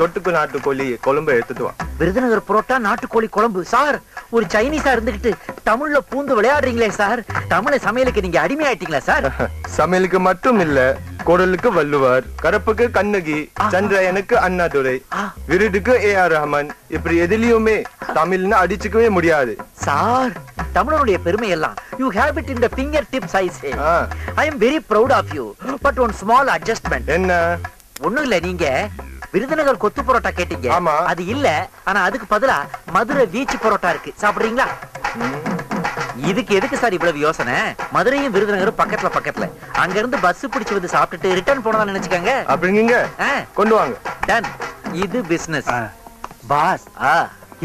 தொட்டுக்கு நாட்டுக்கோழி குழம்பு எடுத்துட்டு வா. விருதுநகர் புரோட்டா நாட்டுக்கோழி குழம்பு. சார், ஒரு சைனீஸா இருந்துகிட்டு தமிழ்ல பூந்து விளையாடுறீங்களே சார். தமிழ் சமையலுக்கு நீங்க அடிமையாயிட்டீங்களா சார்? சமையலுக்கு மட்டும் இல்ல, குரலுக்கு வள்ளுவர், கருப்புக்கு கண்ணகி, சந்திரயனுக்கு அண்ணாதுரை, விருதுக்கு AR ரஹ்மான். இப்படி எதிலையுமே தமிழ்னு அடிச்சுக்கவே முடியாது சார். தமிழனுடைய பெருமை எல்லாம் you have it in the fingertips I say. I am very proud of you, but one small adjustment. என்ன? ஒண்ணும் இல்ல, நீங்க விருதுநகர் கொத்து பரோட்டா கேட்டீங்க. அது இல்ல, ஆனா அதுக்கு பதிலா மதுரை வீச்சு பரோட்டா இருக்கு. சாப்பிடுறீங்களா? இதுக்கு எதுக்கு சார் இவ்வளவு யோசனை? மதுரையும் விருதுநகரும் பக்கத்துல பக்கத்துல. அங்க இருந்து பஸ் பிடிச்சு வந்து சாப்பிட்டுட்டு ரிட்டர்ன் போனதா நினைச்சுக்காங்க. அப்படிங்க கொண்டு வாங்க. டன். இது பிசினஸ். பாஸ்,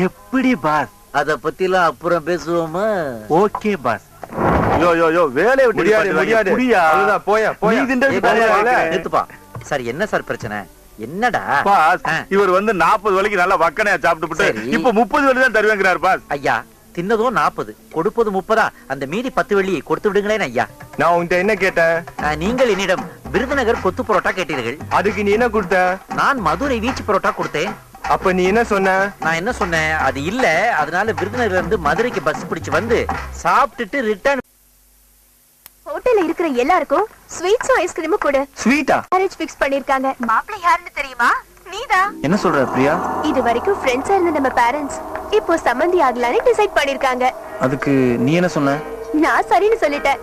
எப்படி பாஸ்? அத பத்திலாம் அப்புறம் பேசுவோமா? Okay pass. யோ யோ யோ, வேலைய விட்டு முடியாது. அவ்வளவுதான், போயா போயா. நிறுத்துப்பா. சார், என்ன சார் பிரச்சனை? என்னடா பாஸ்? இவர் வந்து 40 வரைக்கும் நல்லா வக்கனையா சாப்பிட்டு இப்ப 30 வரை தான் தருவேங்கிறார் பாஸ். ஐயா, தின்னதும் 40, கொடுப்பது 30. அந்த மீதி 10 வெள்ளி கொடுத்து விடுங்களேன் ஐயா. நான் உன்கிட்ட என்ன கேட்டேன்? நீங்கள் என்னிடம் விருதுநகர் கொத்து பரோட்டா கேட்டீர்கள். அதுக்கு நீ என்ன கொடுத்த? நான் மதுரை வீச்சு பரோட்டா கொடுத்தேன். அப்ப நீ என்ன சொன்ன? நான் என்ன சொன்னேன்? அது இல்ல, அதனால விருதுநகர்ல இருந்து மதுரைக்கு பஸ் பிடிச்சு வந்து சாப்பிட்டுட்டு ரிட்டர்ன். ஹோட்டல்ல இருக்கிற எல்லாருக்கும் ஸ்வீட்ஸும் ஐஸ்கிரீமும் கூட. ஸ்வீட்டா? மேரேஜ் ஃபிக்ஸ் பண்ணிருக்காங்க. மாப்பிள்ளை யாருன்னு தெரியுமா? நீதான். என்ன சொல்ற பிரியா? இது வரைக்கும் ஃப்ரெண்ட்ஸா இருந்த நம்ம பேரண்ட்ஸ் இப்போ சம்பந்தி ஆகலான்னு டிசைட் பண்ணிருக்காங்க. அதுக்கு நீ என்ன சொன்ன? நான் சரின்னு சொல்லிட்டேன்.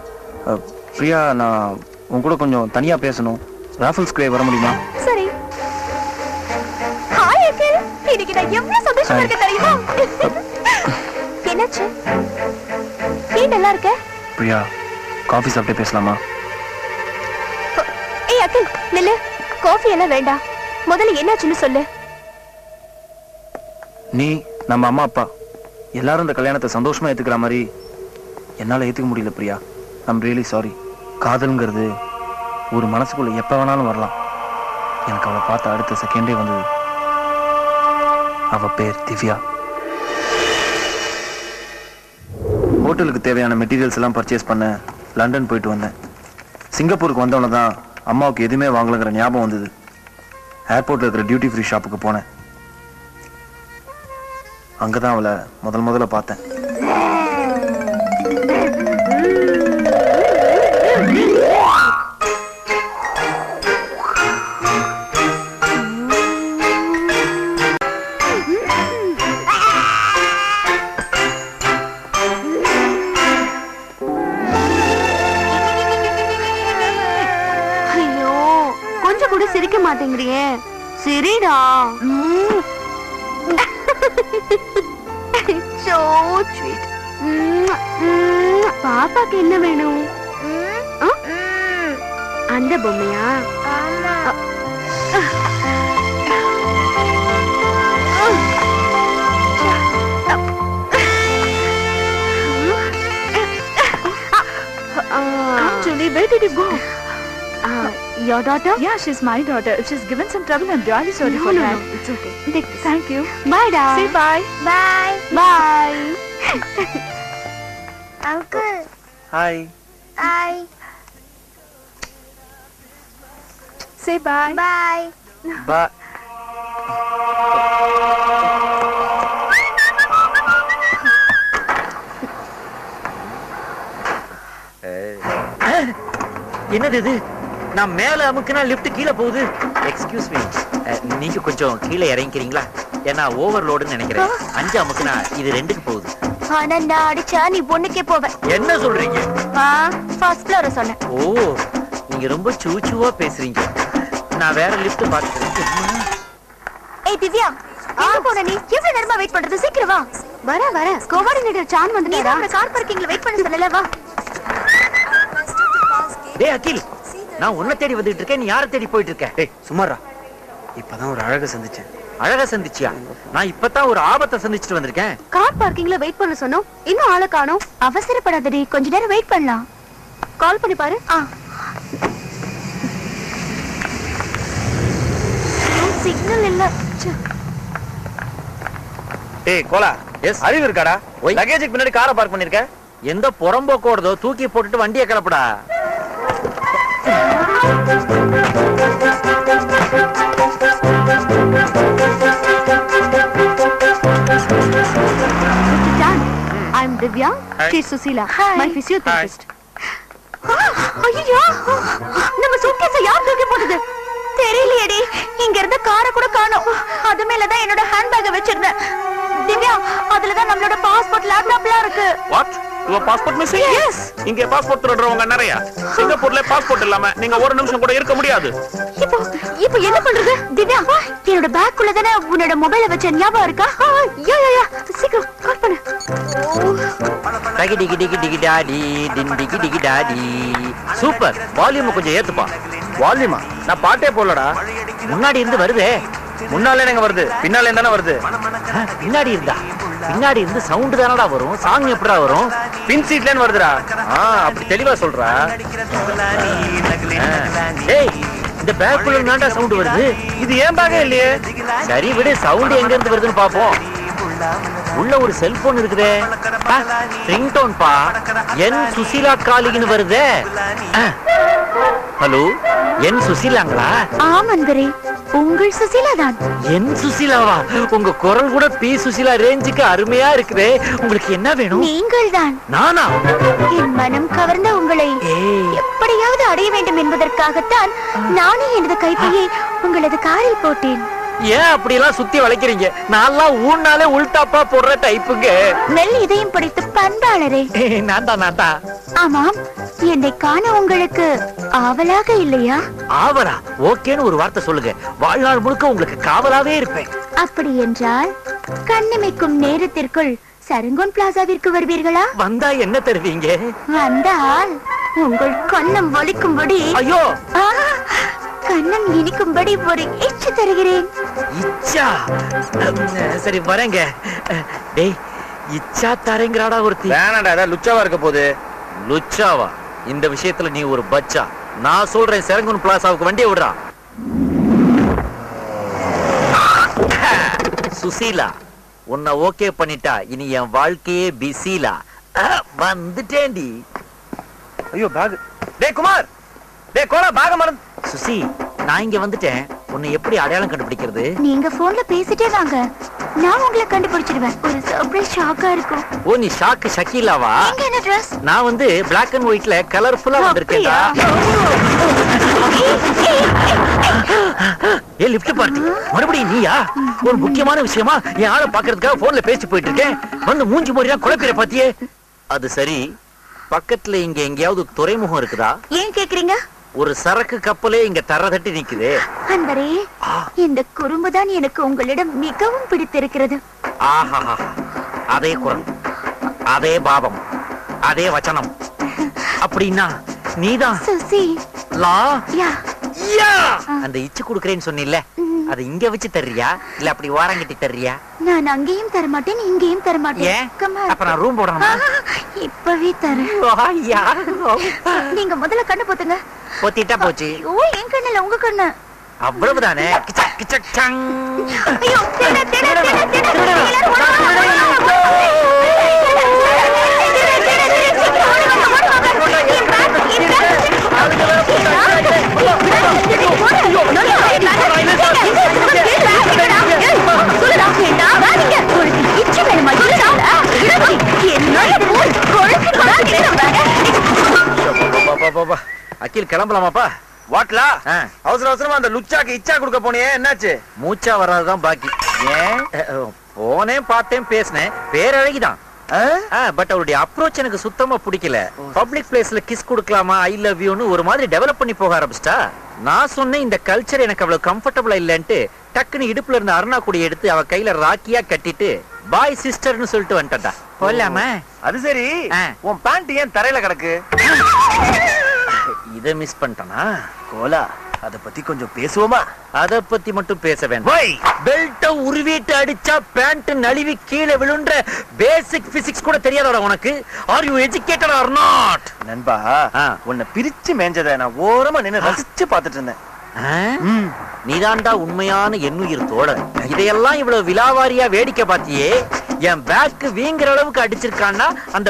பிரியா, நான் உன் கூட கொஞ்சம் தனியா பேசணும். ராஃபல் ஸ்கொயர் வர முடியுமா? சரி. ஹாய் அங்கிள், இன்னைக்கு நான் எவ்வளவு சந்தோஷமா இருக்கேன் தெரியுமா? என்னாச்சு? நீ நல்லா இருக்க? பிரியா, காஃபி சாப்பிட்டு பேசலாமா? ஏய் அங்கிள், நில்லு. காஃபி எல்லாம் வேண்டாம். முதல்ல என்னாச்சுன்னு சொல்லு. நீ, நம்ம அம்மா அப்பா எல்லாரும் இந்த கல்யாணத்தை சந்தோஷமா ஏத்துக்கிற மாதிரி என்னால ஏத்துக்க முடியல பிரியா. I'm really sorry. காதல்ங்கிறது ஒரு மனசுக்குள்ள எப்ப வேணாலும் வரலாம். எனக்கு அவளை பார்த்த அடுத்த செகண்டே வந்தது. அவ பேர் திவ்யா. ஹோட்டலுக்கு தேவையான மெட்டீரியல்ஸ் எல்லாம் பர்ச்சேஸ் பண்ண லண்டன் போயிட்டு வந்தேன். சிங்கப்பூருக்கு வந்தவன தான் அம்மாவுக்கு எதுவுமே வாங்கலங்கிற ஞாபகம் வந்தது. ஏர்போர்ட்ல இருக்கிற டியூட்டி ஃப்ரீ ஷாப்புக்கு போனேன். அங்கதான் அவளை முதல்ல பார்த்தேன். சிரிக்க மாட்டேங்கிறியே. சரிடா. So sweet. பாப்பாக்கு என்ன வேணும்? அந்த பொம்மையா? Actually, where did you go? Your daughter? Yeah, she's my daughter. If she's given some trouble, I'm really sorry for that. No, it's okay. Thank you. Bye, da. Say bye. Bye. Bye. Uncle. Hi. Hi. Say bye. Bye. Bye. என்னது இது? நான் மேல அமுக்குனா lift கீழே போகுது. Excuse me, நீங்க கொஞ்சம் கீழே இறங்கிக்கிறீங்களா? ஏன்னா ஓவர்லோடுன்னு நினைக்கிறேன். 5 அமுக்குனா இது 2க்கு போகுது. ஆனா நான் அடிச்சா நீ 1க்கே போவ. என்ன சொல்றீங்க? ஃபர்ஸ்ட் ஃப்ளோர் சொன்னேன். ஓ, நீங்க ரொம்ப சூச்சுவா பேசுறீங்க. நான் வேற லிஃப்ட் பாத்துக்கிறேன். ஏய் திவ்யா, எங்க போன நீ? எவ்வளவு நேரமா வெயிட் பண்றது? சீக்கிரம் வா. வர கோஆர்டினேட்டர் சான் வந்துட்டாரா? நீ கார் பார்க்கிங்ல வெயிட் பண்ண சொல்லல. வா. டேய் அகில், நான் உன்னை தேடி வந்துட்டு இருக்கேன். நீ யாரை தேடி போயிட்டு இருக்க? டேய் சுமாரா, இப்பதான் ஒரு அழக சந்திச்சேன். அழகா சந்திச்சியா? நான் இப்பதான் ஒரு ஆபத்தை சந்திச்சிட்டு வந்திருக்கேன். கார் பார்க்கிங்ல வெயிட் பண்ண சொன்னோம், இன்னும் ஆளை காணோம். அவசரப்படாதடி, கொஞ்ச நேரம் வெயிட் பண்ணலாம். கால் பண்ணி பாரு. சிக்னல் இல்ல. ஏய் கோலா, எஸ் அறிவு இருக்காடா? லக்கேஜுக்கு பின்னாடி காரை பார்க் பண்ணிருக்க. எந்த புறம்போக்கோடதோ தூக்கி போட்டுட்டு வண்டியை கிளப்புடா. Divya. She's Susila. My physiotherapist. ஐயோ நம்ம சூட்கேஸை யார் தூக்கி போட்டது தெரியலையேடி. இங்க இருந்த காரை கூட காணோம். அது மேலதான் என்னோட ஹேண்ட்பேக்கை வச்சிருந்தேன். திவ்யா, அதுலதான் நம்மளோட பாஸ்போர்ட் லேப்டாப்லாம் இருக்கு. What? Your passport missing? Yes. இங்க பாஸ்போர்ட் திருடுறவங்க நிறைய. சிங்கப்பூர்ல பாஸ்போர்ட் இல்லாம நீங்க ஒரு நிமிஷம் கூட இருக்க முடியாது. இப்போ என்ன பண்றது? திவ்யா, என்னோட பேக்குள்ள தானே உன்னோட மொபைலை வச்ச ஞாபகம் இருக்கா? யா சீக்கிரம் கால் பண்ணு. டகி டிகி டிகி டிகி டாடி டின் டிகி டிகி டாடி. சூப்பர். வால்யூம் கொஞ்சம் ஏத்துப்பா. வால்யூமா? நான் பாட்டே போடலடா. முன்னாடி இருந்து வருதே. முன்னாலே எங்க வருது? பின்னாலே தானே வருது. பின்னாடி இருந்தா பின்னாடி இருந்து சவுண்ட் தானடா வரும். சாங் எப்படா வரும்? பின் சீட்லன்னு வருதுடா. அப்படி தெளிவா சொல்றா. டேய், இந்த பேக்குள்ள நான்டா சவுண்ட் வருது. இது ஏன் பாக்க இல்லையே? சரி விடு, சவுண்ட் எங்க இருந்து வருதுன்னு பாப்போம். உள்ள ஒரு செல்போன் இருக்குதே. ரிங்டோன் பா. என் சுசீலா காலிங்னு வருதே. ஹலோ, என் சுசீலாங்களா? ஆமந்தரே, உங்கள் சுசீலா தான். என் சுசீலாவா? உங்க குரல் கூட பி சுசீலா ரேஞ்சுக்கு அருமையா இருக்குதே. உங்களுக்கு என்ன வேணும்? நீங்கள் தான். நானா? என் மனம் கவர்ந்த உங்களை எப்படியாவது அடைய வேண்டும் என்பதற்காகத்தான் நானே எனது கைப்பையை உங்களது காரில் போட்டேன். ஏன் அப்படி எல்லாம் சுத்தி வளைக்கிறீங்க? நான்லாம் ஊன்னாலே உள்டாப்பா போடுற டைப்புங்க. மெல் இதயம் படித்த பண்பாளரே. நான்தா. ஆமாம், என்னை காண உங்களுக்கு ஆவலாக இல்லையா? ஆவலா? ஓகேன்னு ஒரு வார்த்தை சொல்லுங்க. வாழ்நாள் முழுக்க உங்களுக்கு காவலாவே இருப்பேன். அப்படி என்றால் கண்ணிமைக்கும் நேரத்திற்குள் சரங்கோன் பிளாசாவிற்கு வருவீர்களா? வந்தா என்ன தருவீங்க? வந்தால் உங்கள் கண்ணம் வலிக்கும்படி, ஐயோ, கண்ணம் இனிக்கும்படி ஒரு எச்சு தருகிறேன். இச்சா? சரி வரேங்க. டேய், இச்சா தரேங்கறாடா ஒருத்தி. வேணாடா, ஏதாவது லுச்சாவா இருக்க போகுது. லுச்சாவா? இந்த விஷயத்துல நீ ஒரு பச்சா. நான் சொல்றேன், செரங்குன் பிளாசாவுக்கு வண்டியை விடுறா. சுசீலா, உன்னை ஓகே பண்ணிட்டா இனி என் வாழ்க்கையே பிஸிலா. வந்துட்டேன்டி. ஐயோ பேக். டேய் குமார், டேய் கோலா, பேக் மறந்து. சுசி, நான் இங்க வந்துட்டேன். உன்னை எப்படி அடையாளம் கண்டுபிடிக்கிறது? நீங்க போன்ல பேசிட்டே வாங்க, நான் உங்களை கண்டுபிடிச்சிடுவேன். ஒரு சர்ப்ரைஸ் ஷாக்கா இருக்கும். ஓ, நீ ஷாக்கு ஷக்கீலாவா? நீங்க என்ன ட்ரெஸ்? நான் வந்து பிளாக் அண்ட் ஒயிட்ல கலர்ஃபுல்லா வந்திருக்கேன்டா. ஏ லிஃப்ட் பார்ட்டி, மறுபடியும் நீயா? ஒரு முக்கியமான விஷயமா என் ஆளை பாக்குறதுக்காக போன்ல பேசி போயிட்டு இருக்கேன். வந்து மூஞ்சி மொழியா குழப்பிற பாத்தியே. அது சரி, பக்கத்துல இங்க எங்கேயாவது துறைமுகம் இருக்குதா? ஏன் கேக்குறீங்க? ஒரு சரக்கு கப்பலே இங்க தர தட்டி நிக்குது. அன்பரே, இந்த குறும்புதான் எனக்கு உங்களிடம் மிகவும் பிடித்திருக்கிறது. ஆஹா, அதே குரல், அதே பாவம், அதே வச்சனம். அப்படின்னா நீதான் சுசி. லா? யா. யா. அந்த இச்சு குடுக்கறேன்னு சொன்னில்ல, அதை இங்க வச்சு தர்றியா இல்ல அப்படி வாரங்கட்டி தர்றியா? நான் அங்கேயும் தர மாட்டேன், இங்கேயும் தர மாட்டேன். அப்ப நான் ரூம் போடணுமா? இப்பவே தரேன். நீங்க முதல்ல கண்ணு போத்துங்க. பொத்திட்டா போச்சு. ஓ, என் கண்ணுல உங்க கண்ணு. அவ்வளவுதானே? கிச்சக் கிச்சக் சங். ஐயோ, தேட தேட தேட தேட. எல்லாரும் அகில் கிளம்பலாமாப்பா? வாட்லா? அவசர அவசரமா அந்த லுச்சாக்கு இச்சா கொடுக்க போனியே, என்னாச்சு? மூச்சா வர்றதுதான் பாக்கி. ஏன்? போனேன், பார்த்தேன், பேசினேன். பேரழகிதான். பட் அவருடைய அப்ரோச் எனக்கு சுத்தமா பிடிக்கல. பப்ளிக் பிளேஸ்ல கிஸ் கொடுக்கலாமா, ஐ லவ் யூன்னு ஒரு மாதிரி டெவலப் பண்ணி போக ஆரம்பிச்சிட்டா. நான் சொன்னேன் இந்த கல்ச்சர் எனக்கு அவ்வளவு கம்ஃபர்டபுளா இல்லன்ட்டு டக்குன்னு இடுப்புல இருந்த அருணா கொடி எடுத்து அவ கையில ராக்கியா கட்டிட்டு பாய் சிஸ்டர்னு சொல்லிட்டு வந்துட்டா. போலாமா? அது சரி, உன் பேண்ட் ஏன் தரையில கிடக்கு? இத மிஸ் பண்ணிட்டனா? கோலா, அத பத்தி கொஞ்சம் பேசுவோமா? அத பத்தி மட்டும் பேச வேண்டாம். பெல்ட்ட உருவிட்டு அடிச்சா பேண்ட் நழுவி கீழே விழுன்ற பேசிக் பிசிக்ஸ் கூட தெரியாதடா உனக்கு. Are you educated or not? நண்பா, உன்னை பிரிச்சு மேஞ்சத நான் ஓரமா நின்னு ரசிச்சு பாத்துட்டு இருந்தேன். நீதான்டா உண்மையான எண்ணுயிர் தோழன். இதையெல்லாம் இவ்வளவு விலாவாரியா வேடிக்கை பாத்தியே. என் பேக் வீங்குற அளவுக்கு அடிச்சிருக்கான்னா அந்த